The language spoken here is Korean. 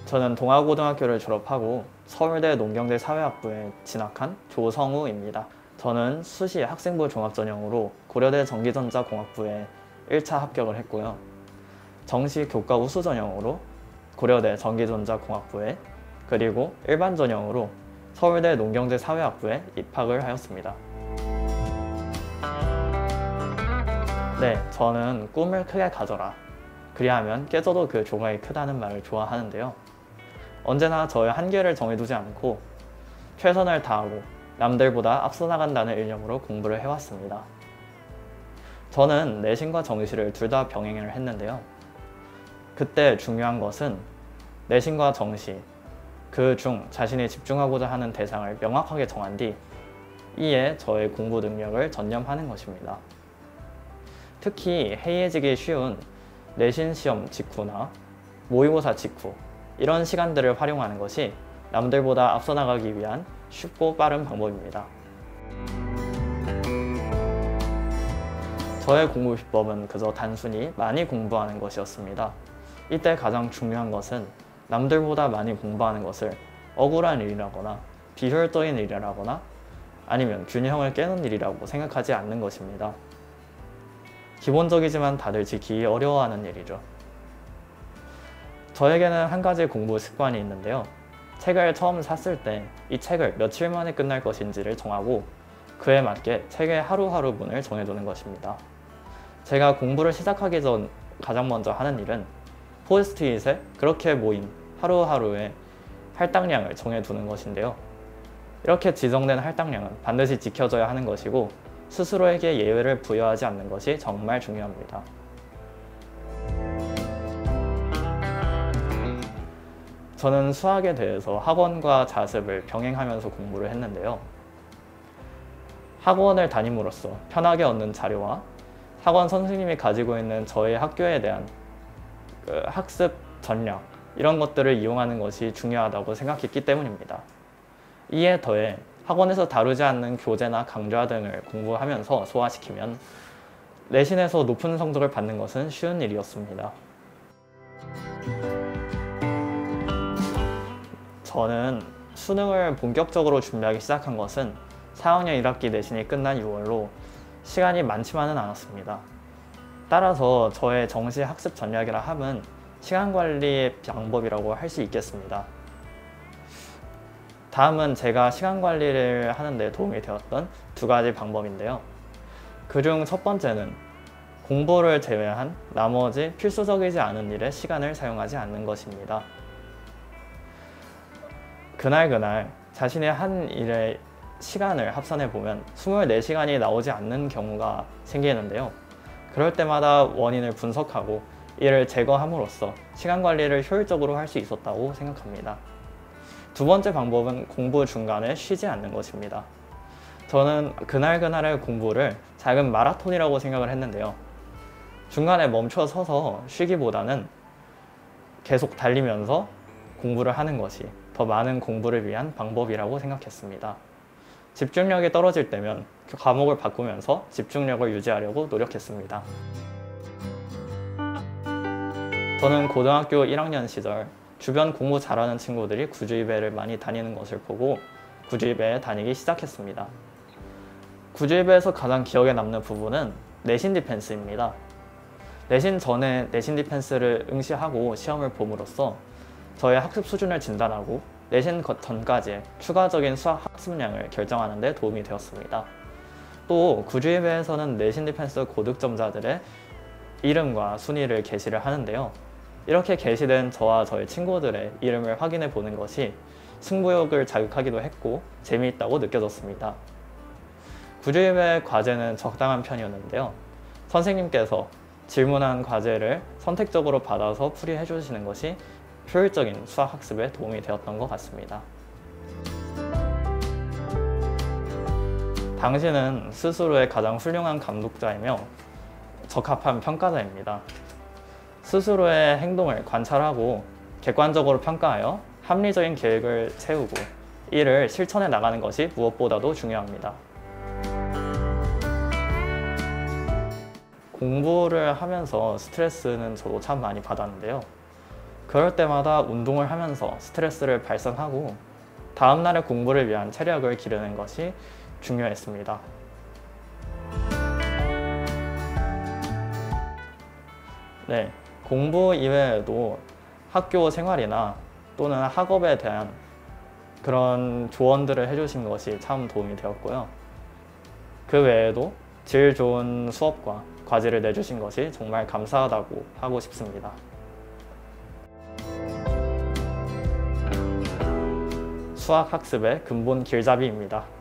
저는 동아고등학교를 졸업하고 서울대 농경대 사회학부에 진학한 조성우입니다. 저는 수시 학생부 종합전형으로 고려대 전기전자공학부에 1차 합격을 했고요. 정시 교과 우수 전형으로 고려대 전기전자공학부에, 그리고 일반 전형으로 서울대 농경대 사회학부에 입학을 하였습니다. 네, 저는 꿈을 크게 가져라. 그리하면 깨져도 그 조각이 크다는 말을 좋아하는데요. 언제나 저의 한계를 정해두지 않고 최선을 다하고 남들보다 앞서 나간다는 일념으로 공부를 해왔습니다. 저는 내신과 정시를 둘 다 병행을 했는데요. 그때 중요한 것은 내신과 정시, 그 중 자신이 집중하고자 하는 대상을 명확하게 정한 뒤 이에 저의 공부 능력을 전념하는 것입니다. 특히 해이해지기 쉬운 내신 시험 직후나 모의고사 직후, 이런 시간들을 활용하는 것이 남들보다 앞서 나가기 위한 쉽고 빠른 방법입니다. 저의 공부 비법은 그저 단순히 많이 공부하는 것이었습니다. 이때 가장 중요한 것은 남들보다 많이 공부하는 것을 억울한 일이라거나 비효율적인 일이라거나 아니면 균형을 깨는 일이라고 생각하지 않는 것입니다. 기본적이지만 다들 지키기 어려워하는 일이죠. 저에게는 한 가지 공부 습관이 있는데요. 책을 처음 샀을 때 이 책을 며칠 만에 끝날 것인지를 정하고 그에 맞게 책의 하루하루분을 정해두는 것입니다. 제가 공부를 시작하기 전 가장 먼저 하는 일은 포스트잇에 그렇게 모인 하루하루의 할당량을 정해두는 것인데요. 이렇게 지정된 할당량은 반드시 지켜져야 하는 것이고 스스로에게 예외를 부여하지 않는 것이 정말 중요합니다. 저는 수학에 대해서 학원과 자습을 병행하면서 공부를 했는데요. 학원을 다님으로써 편하게 얻는 자료와 학원 선생님이 가지고 있는 저희 학교에 대한 학습 전략, 이런 것들을 이용하는 것이 중요하다고 생각했기 때문입니다. 이에 더해 학원에서 다루지 않는 교재나 강좌 등을 공부하면서 소화시키면 내신에서 높은 성적을 받는 것은 쉬운 일이었습니다. 저는 수능을 본격적으로 준비하기 시작한 것은 4학년 1학기 내신이 끝난 6월로 시간이 많지만은 않았습니다. 따라서 저의 정시 학습 전략이라 함은 시간관리의 방법이라고 할 수 있겠습니다. 다음은 제가 시간관리를 하는 데 도움이 되었던 두 가지 방법인데요. 그중 첫 번째는 공부를 제외한 나머지 필수적이지 않은 일에 시간을 사용하지 않는 것입니다. 그날 자신의 한 일에 시간을 합산해 보면 24시간이 나오지 않는 경우가 생기는데요. 그럴 때마다 원인을 분석하고 이를 제거함으로써 시간 관리를 효율적으로 할 수 있었다고 생각합니다. 두 번째 방법은 공부 중간에 쉬지 않는 것입니다. 저는 그날의 공부를 작은 마라톤이라고 생각을 했는데요. 중간에 멈춰 서서 쉬기보다는 계속 달리면서 공부를 하는 것이 더 많은 공부를 위한 방법이라고 생각했습니다. 집중력이 떨어질 때면 그 과목을 바꾸면서 집중력을 유지하려고 노력했습니다. 저는 고등학교 1학년 시절 주변 공부 잘하는 친구들이 구주입회를 많이 다니는 것을 보고 구주입회에 다니기 시작했습니다. 구주입회에서 가장 기억에 남는 부분은 내신 디펜스입니다. 내신 전에 내신 디펜스를 응시하고 시험을 봄으로써 저의 학습 수준을 진단하고 내신 전까지의 추가적인 수학 학습량을 결정하는 데 도움이 되었습니다. 또 구주입회에서는 내신 디펜스 고득점자들의 이름과 순위를 게시를 하는데요. 이렇게 게시된 저와 저의 친구들의 이름을 확인해 보는 것이 승부욕을 자극하기도 했고 재미있다고 느껴졌습니다. 구주입회 과제는 적당한 편이었는데요. 선생님께서 질문한 과제를 선택적으로 받아서 풀이해 주시는 것이 효율적인 수학 학습에 도움이 되었던 것 같습니다. 당신은 스스로의 가장 훌륭한 감독자이며 적합한 평가자입니다. 스스로의 행동을 관찰하고 객관적으로 평가하여 합리적인 계획을 세우고 이를 실천해 나가는 것이 무엇보다도 중요합니다. 공부를 하면서 스트레스는 저도 참 많이 받았는데요. 그럴 때마다 운동을 하면서 스트레스를 발산하고 다음날의 공부를 위한 체력을 기르는 것이 중요했습니다. 네, 공부 이외에도 학교 생활이나 또는 학업에 대한 그런 조언들을 해주신 것이 참 도움이 되었고요. 그 외에도 질 좋은 수업과 과제를 내주신 것이 정말 감사하다고 하고 싶습니다. 수학학습의 근본 길잡이입니다.